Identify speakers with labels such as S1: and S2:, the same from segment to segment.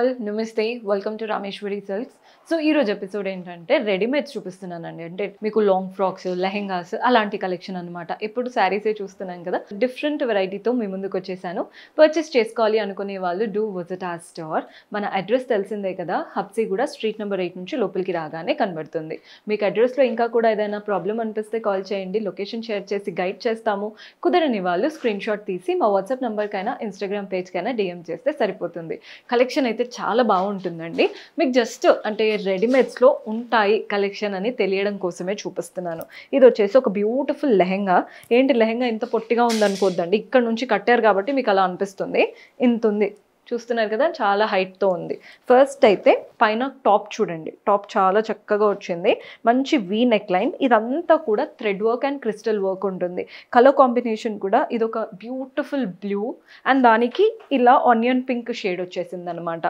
S1: All నమస్తే welcome to Rameshwari silks. So ఈరోజు episode ఏంటంటే రెడీమేడ్స్ చూపిస్తున్నానండి. అంటే మీకు లాంగ్ ఫ్రాక్స్, లెహెంగాస్ అలాంటి కలెక్షన్ అనమాట. ఎప్పుడు శారీసే చూస్తున్నాం కదా, డిఫరెంట్ వెరైటీతో మీ ముందుకు వచ్చేసాను. పర్చేస్ చేసుకోవాలి అనుకునే వాళ్ళు డూ విజిట్ ఆర్ స్టోర్. మన అడ్రస్ తెలిసిందే కదా, హబ్సిగూడ స్ట్రీట్ నెంబర్ 8 నుంచి లోపలికి రాగానే కనబడుతుంది. మీకు అడ్రస్లో ఇంకా కూడా ఏదైనా ప్రాబ్లం అనిపిస్తే కాల్ చేయండి, లొకేషన్ షేర్ చేసి గైడ్ చేస్తాము. కుదరని వాళ్ళు స్క్రీన్ షాట్ తీసి మా వాట్సాప్ నెంబర్కైనా ఇన్స్టాగ్రామ్ పేజ్కైనా డిఎం చేస్తే సరిపోతుంది. కలెక్షన్ అయితే చాలా బాగుంటుందండి. మీకు జస్ట్ అంటే రెడీమేడ్స్లో ఉంటాయి కలెక్షన్ అని తెలియడం కోసమే చూపిస్తున్నాను. ఇది వచ్చేసి ఒక బ్యూటిఫుల్ లెహెంగా. ఏంటి లెహెంగా ఇంత పొట్టిగా ఉందనుకోద్దండి, ఇక్కడ నుంచి కట్టారు కాబట్టి మీకు అలా అనిపిస్తుంది. ఇంత ఉంది, చూస్తున్నారు కదా, చాలా హైట్తో ఉంది. ఫస్ట్ అయితే పైన టాప్ చూడండి, టాప్ చాలా చక్కగా వచ్చింది. మంచి వీ నెక్ లైన్, ఇదంతా కూడా thread work and crystal work ఉంటుంది. కలర్ కాంబినేషన్ కూడా ఇది ఒక బ్యూటిఫుల్ బ్లూ అండ్ దానికి ఇలా ఆనియన్ పింక్ షేడ్ వచ్చేసింది అనమాట.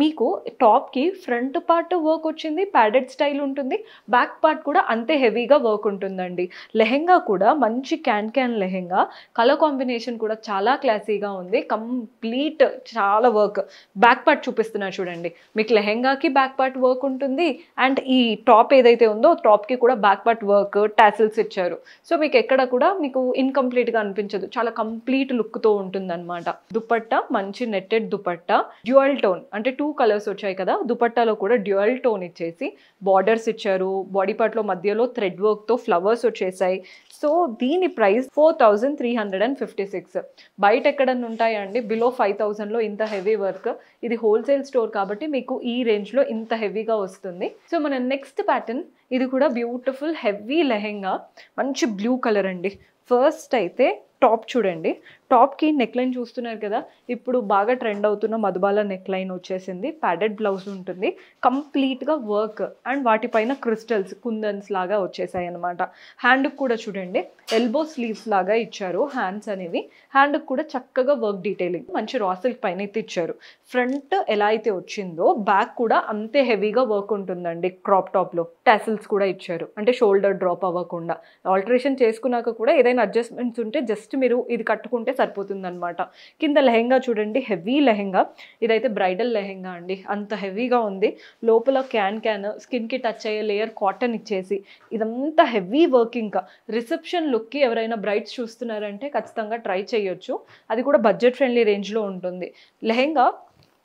S1: మీకు టాప్కి ఫ్రంట్ పార్ట్ వర్క్ వచ్చింది, ప్యాడెడ్ స్టైల్ ఉంటుంది. బ్యాక్ పార్ట్ కూడా అంతే హెవీగా వర్క్ ఉంటుందండి. లెహెంగా కూడా మంచి క్యాన్ లెహెంగా. కలర్ కాంబినేషన్ కూడా చాలా క్లాసీగా ఉంది. కంప్లీట్ చాలా వర్క్. బ్యాక్ పార్ట్ చూపిస్తున్నా చూడండి. మీకు లెహెంగాకి బ్యాక్ పార్ట్ వర్క్ ఉంటుంది అండ్ ఈ టాప్ ఏదైతే ఉందో టాప్కి కూడా బ్యాక్ పార్ట్ వర్క్, టాసిల్స్ ఇచ్చారు. సో మీకు ఎక్కడ కూడా మీకు ఇన్కంప్లీట్గా అనిపించదు, చాలా కంప్లీట్ లుక్తో ఉంటుందన్నమాట. దుపట్టా మంచి నెట్టెడ్ దుపట్టా, డ్యూయల్ టోన్ అంటే 2 కలర్స్ వచ్చాయి కదా. దుపట్టాలో కూడా డ్యూయల్ టోన్ ఇచ్చేసి బార్డర్స్ ఇచ్చారు. బాడీ పార్ట్లో మధ్యలో థ్రెడ్ వర్క్తో ఫ్లవర్స్ వచ్చేసాయి. సో దీని ప్రైస్ 4356. బయట ఎక్కడన్నా ఉంటాయండి బిలో 5000లో ఇంత హెవీ వర్క్. ఇది హోల్సేల్ స్టోర్ కాబట్టి మీకు ఈ రేంజ్లో ఇంత హెవీగా వస్తుంది. సో మన నెక్స్ట్ ప్యాటర్న్, ఇది కూడా బ్యూటిఫుల్ హెవీ లెహెంగా, మంచి బ్లూ కలర్ అండి. ఫస్ట్ అయితే టాప్ చూడండి, టాప్కి నెక్ లైన్ చూస్తున్నారు కదా, ఇప్పుడు బాగా ట్రెండ్ అవుతున్న మధుబాల నెక్ లైన్ వచ్చేసింది. ప్యాడెడ్ బ్లౌజ్ ఉంటుంది, కంప్లీట్గా వర్క్ అండ్ వాటిపైన క్రిస్టల్స్ కుందన్స్ లాగా వచ్చేసాయి అనమాట. హ్యాండ్కి కూడా చూడండి ఎల్బో స్లీవ్స్ లాగా ఇచ్చారు హ్యాండ్స్ అనేవి. హ్యాండ్కి కూడా చక్కగా వర్క్ డీటెయిలింగ్ మంచి రా సిల్క్ పైన అయితే ఇచ్చారు. ఫ్రంట్ ఎలా అయితే వచ్చిందో బ్యాక్ కూడా అంతే హెవీగా వర్క్ ఉంటుందండి. క్రాప్ టాప్లో టాసిల్స్ కూడా ఇచ్చారు, అంటే షోల్డర్ డ్రాప్ అవ్వకుండా. ఆల్టరేషన్ చేసుకున్నాక కూడా ఏదైనా అడ్జస్ట్మెంట్స్ ఉంటే జస్ట్ మీరు ఇది కట్టుకుంటే సరిపోతుంది అనమాట. కింద లెహెంగా చూడండి, హెవీ లెహెంగా. ఇదైతే బ్రైడల్ లెహెంగా అండి, అంత హెవీగా ఉంది. లోపల క్యాన్ స్కిన్కి టచ్ అయ్యే లేయర్ కాటన్ ఇచ్చేసి ఇదంతా హెవీ వర్క్. ఇంకా రిసెప్షన్ లుక్కి ఎవరైనా బ్రైడ్స్ చూస్తున్నారంటే ఖచ్చితంగా ట్రై చేయొచ్చు. అది కూడా బడ్జెట్ ఫ్రెండ్లీ రేంజ్లో ఉంటుంది. లెహెంగా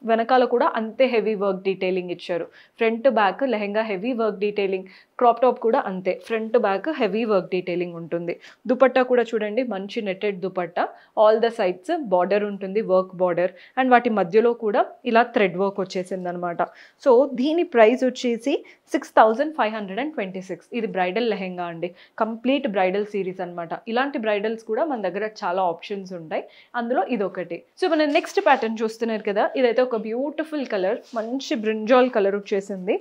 S1: వెనకాల కూడా అంతే హెవీ వర్క్ డీటెయిలింగ్ ఇచ్చారు. Front back lehenga heavy work detailing, crop top కూడా అంతే front back heavy work detailing ఉంటుంది. దుపట్టా కూడా చూడండి మంచి netted dupatta, all the sides border ఉంటుంది, వర్క్ బార్డర్ అండ్ వాటి మధ్యలో కూడా ఇలా థ్రెడ్ వర్క్ వచ్చేసింది అనమాట. సో దీని ప్రైస్ వచ్చేసి 6526. ఇది బ్రైడల్ లెహెంగా అండి, కంప్లీట్ బ్రైడల్ సిరీస్ అనమాట. ఇలాంటి బ్రైడల్స్ కూడా మన దగ్గర చాలా ఆప్షన్స్ ఉంటాయి, అందులో ఇదొకటి. సో మన నెక్స్ట్ ప్యాటర్న్ చూస్తున్నారు కదా, ఇదైతే ఒక బ్యూటిఫుల్ కలర్, మంచి బ్రింజాల్ కలర్ వచ్చేసింది.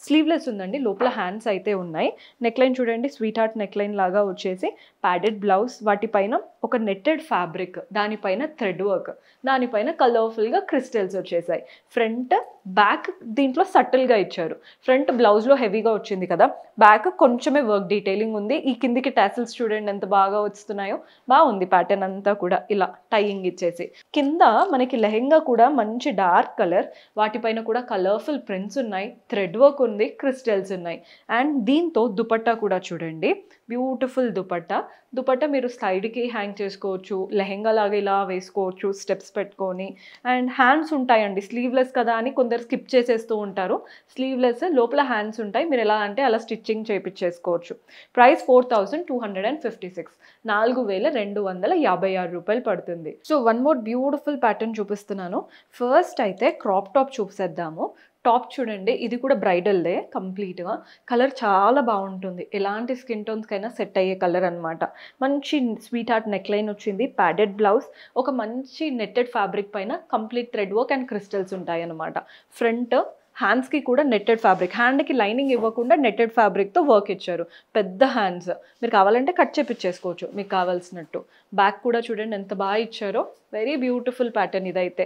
S1: స్లీవ్లెస్ ఉందండి, లోపల హ్యాండ్స్ అయితే ఉన్నాయి. నెక్ లైన్ చూడండి స్వీట్ హార్ట్ నెక్ లైన్ లాగా వచ్చేసి ప్యాడెడ్ బ్లౌజ్, వాటిపైన ఒక నెట్టెడ్ ఫ్యాబ్రిక్, దానిపైన థ్రెడ్ వర్క్, దానిపైన కలర్ఫుల్గా క్రిస్టల్స్ వచ్చేసాయి. ఫ్రంట్ బ్యాక్ దీంట్లో సటిల్గా ఇచ్చారు. ఫ్రంట్ బ్లౌజ్లో హెవీగా వచ్చింది కదా, బ్యాక్ కొంచెమే వర్క్ డీటెయిలింగ్ ఉంది. ఈ కిందికి టాసిల్స్ చూడండి ఎంత బాగా వస్తున్నాయో, బాగుంది ప్యాటర్న్ అంతా కూడా. ఇలా టైయింగ్ ఇచ్చేసి కింద మనకి లెహెంగా కూడా మంచి డార్క్ కలర్, వాటిపైన కూడా కలర్ఫుల్ ప్రింట్స్ ఉన్నాయి, థ్రెడ్ వర్క్ ఉంది, క్రిస్టల్స్ ఉన్నాయి. అండ్ దీంతో దుపట్టా కూడా చూడండి, బ్యూటిఫుల్ దుపట్టా. దుపట్టా మీరు సైడ్కి హ్యాంగ్ చేసుకోవచ్చు, లెహెంగా లాగా ఇలా వేసుకోవచ్చు స్టెప్స్ పెట్టుకొని. అండ్ హ్యాండ్స్ ఉంటాయండి, స్లీవ్లెస్ కదా అని కొందరు స్కిప్ చేసేస్తూ ఉంటారు. స్లీవ్లెస్ లోపల హ్యాండ్స్ ఉంటాయి, మీరు ఎలా అంటే అలా స్టిచ్చింగ్ చేయించేసుకోవచ్చు. ప్రైస్ 4256, 4256 రూపాయలు పడుతుంది. So one more beautiful pattern చూపిస్తున్నాను. ఫస్ట్ అయితే క్రాప్ టాప్ చూసేద్దాము. టాప్ చూడండి, ఇది కూడా బ్రైడల్దే కంప్లీట్గా. కలర్ చాలా బాగుంటుంది, ఎలాంటి స్కిన్ టోన్స్కైనా సెట్ అయ్యే కలర్ అనమాట. మంచి స్వీట్ హార్ట్ నెక్ లైన్ వచ్చింది, ప్యాడెడ్ బ్లౌజ్, ఒక మంచి నెట్టెడ్ ఫ్యాబ్రిక్ పైన complete thread work and crystals ఉంటాయి అనమాట. ఫ్రంట్ హ్యాండ్స్కి కూడా నెట్టెడ్ ఫ్యాబ్రిక్, హ్యాండ్కి లైనింగ్ ఇవ్వకుండా నెట్టెడ్ ఫ్యాబ్రిక్తో వర్క్ ఇచ్చారు. పెద్ద హ్యాండ్స్, మీరు కావాలంటే కట్ చేపించేసుకోవచ్చు మీకు కావాల్సినట్టు. బ్యాక్ కూడా చూడండి ఎంత బాగా ఇచ్చారో, వెరీ బ్యూటిఫుల్ ప్యాటర్న్ ఇదైతే.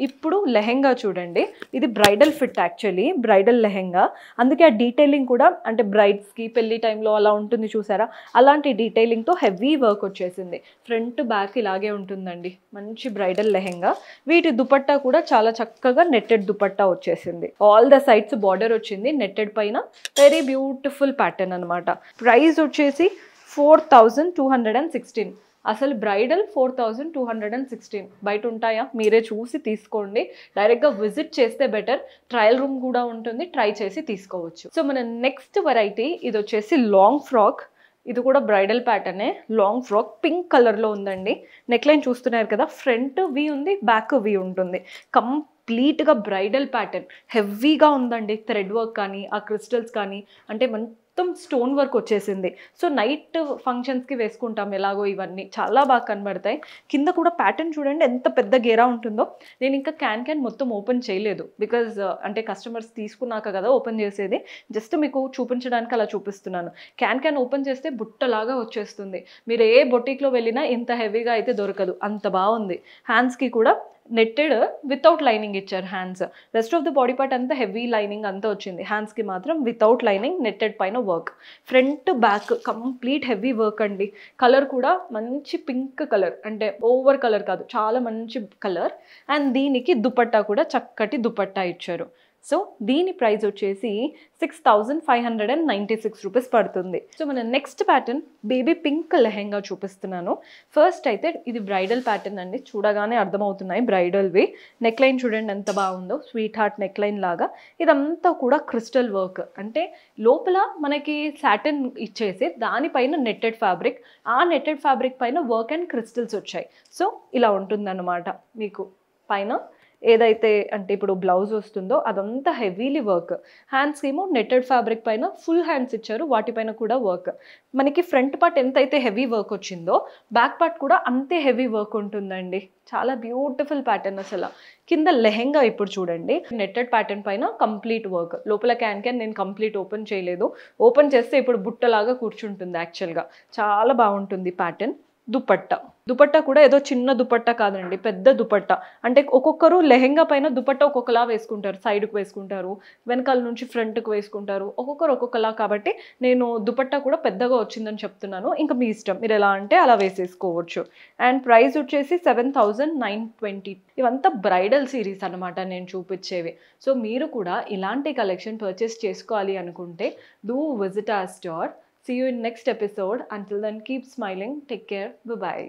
S1: ఇప్పుడు లెహెంగా చూడండి, ఇది bridal fit, actually bridal lehenga. అందుకే ఆ డీటెయిలింగ్ కూడా అంటే బ్రైడ్స్కి పెళ్లి టైంలో అలా ఉంటుంది చూసారా, అలాంటి డీటెయిలింగ్తో హెవీ వర్క్ వచ్చేసింది. ఫ్రంట్ బ్యాక్ ఇలాగే ఉంటుందండి, మంచి బ్రైడల్ లెహెంగా. వీటి దుపట్టా కూడా చాలా చక్కగా నెట్టెడ్ దుపట్టా వచ్చేసింది. ఆల్ ద సైడ్స్ బార్డర్ వచ్చింది నెట్టెడ్ పైన. వెరీ బ్యూటిఫుల్ ప్యాటర్న్ అనమాట. ప్రైస్ వచ్చేసి 4216. అసలు బ్రైడల్ 4216 బయట ఉంటాయా? మీరే చూసి తీసుకోండి. డైరెక్ట్గా విజిట్ చేస్తే బెటర్. ట్రయల్ రూమ్ కూడా ఉంటుంది, ట్రై చేసి తీసుకోవచ్చు. సో మన నెక్స్ట్ వెరైటీ ఇది వచ్చేసి లాంగ్ ఫ్రాక్. ఇది కూడా బ్రైడల్ ప్యాటర్నే. లాంగ్ ఫ్రాక్ పింక్ కలర్లో ఉందండి. నెక్లైన్ చూస్తున్నారు కదా, ఫ్రంట్ వి ఉంది, బ్యాక్ వి ఉంటుంది. కంప్లీట్గా బ్రైడల్ ప్యాటర్న్, హెవీగా ఉందండి. థ్రెడ్ వర్క్ కానీ ఆ క్రిస్టల్స్ కానీ అంటే మొత్తం స్టోన్ వర్క్ వచ్చేసింది. సో నైట్ ఫంక్షన్స్కి వేసుకుంటాం ఎలాగో, ఇవన్నీ చాలా బాగా కనబడతాయి. కింద కూడా ప్యాటర్న్ చూడండి ఎంత పెద్ద గేరా ఉంటుందో. నేను ఇంకా క్యాన్ మొత్తం ఓపెన్ చేయలేదు, బికాజ్ అంటే కస్టమర్స్ తీసుకున్నాక కదా ఓపెన్ చేసేది. జస్ట్ మీకు చూపించడానికి అలా చూపిస్తున్నాను. క్యాన్ ఓపెన్ చేస్తే బుట్టలాగా వచ్చేస్తుంది. మీరు ఏ బొటిక్లో వెళ్ళినా ఇంత హెవీగా అయితే దొరకదు, అంత బాగుంది. హ్యాండ్స్కి కూడా నెట్టెడ్ వితౌట్ లైనింగ్ ఇచ్చారు hands. Rest of the body part అంతా హెవీ లైనింగ్ అంతా వచ్చింది. హ్యాండ్స్కి మాత్రం వితౌట్ లైనింగ్ నెట్టెడ్ పైన work. Front back complete heavy work అండి. కలర్ కూడా మంచి పింక్ కలర్, అంటే ఓవర్ కలర్ కాదు, చాలా మంచి కలర్. అండ్ దీనికి దుపట్టా కూడా చక్కటి దుపట్టా ఇచ్చారు. సో దీని ప్రైస్ వచ్చేసి 6596 రూపీస్ పడుతుంది. సో మన next pattern baby pink lehenga చూపిస్తున్నాను. ఫస్ట్ అయితే ఇది బ్రైడల్ ప్యాటర్న్ అండి, చూడగానే అర్థమవుతున్నాయి బ్రైడల్వి. నెక్లైన్ చూడండి ఎంత బాగుందో, స్వీట్ హార్ట్ నెక్లైన్ లాగా. ఇదంతా కూడా క్రిస్టల్ వర్క్, అంటే లోపల మనకి సాటిన్ ఇచ్చేసి దానిపైన నెట్టెడ్ ఫ్యాబ్రిక్, ఆ నెట్టెడ్ ఫ్యాబ్రిక్ పైన వర్క్ అండ్ క్రిస్టల్స్ వచ్చాయి. సో ఇలా ఉంటుందన్నమాట. మీకు పైన ఏదైతే అంటే ఇప్పుడు బ్లౌజ్ వస్తుందో అదంతా హెవీలీ వర్క్. హ్యాండ్స్కి ఏమో నెట్టెడ్ ఫ్యాబ్రిక్ పైన ఫుల్ హ్యాండ్స్ ఇచ్చారు, వాటిపైన కూడా వర్క్. మనకి ఫ్రంట్ పార్ట్ ఎంతైతే హెవీ వర్క్ వచ్చిందో బ్యాక్ పార్ట్ కూడా అంతే హెవీ వర్క్ ఉంటుందండి. చాలా బ్యూటిఫుల్ ప్యాటర్న్ అసలు. కింద లెహెంగా ఇప్పుడు చూడండి, నెట్టెడ్ ప్యాటర్న్ పైన కంప్లీట్ వర్క్. లోపల క్యాన్ నేను కంప్లీట్ ఓపెన్ చేయలేదు. ఓపెన్ చేస్తే ఇప్పుడు బుట్టలాగా కూర్చుంటుంది యాక్చువల్గా. చాలా బాగుంటుంది ప్యాటర్న్. దుపట్టా కూడా ఏదో చిన్న దుపట్టా కాదండి, పెద్ద దుపట్టా. అంటే ఒక్కొక్కరు లెహెంగా పైన దుపట్టా ఒక్కొక్కలా వేసుకుంటారు. సైడ్కి వేసుకుంటారు, వెనకాల నుంచి ఫ్రంట్కి వేసుకుంటారు, ఒక్కొక్కరు ఒక్కొక్కలా. కాబట్టి నేను దుపట్టా కూడా పెద్దగా వచ్చిందని చెప్తున్నాను. ఇంకా మీ ఇష్టం, మీరు ఎలా అంటే అలా వేసేసుకోవచ్చు. అండ్ ప్రైస్ వచ్చేసి 7920. ఇవంతా బ్రైడల్ సిరీస్ అనమాట నేను చూపించేవి. సో మీరు కూడా ఇలాంటి కలెక్షన్ పర్చేస్ చేసుకోవాలి అనుకుంటే do visit our store. See you in next episode. Until then, keep smiling. Take care. Bye-bye.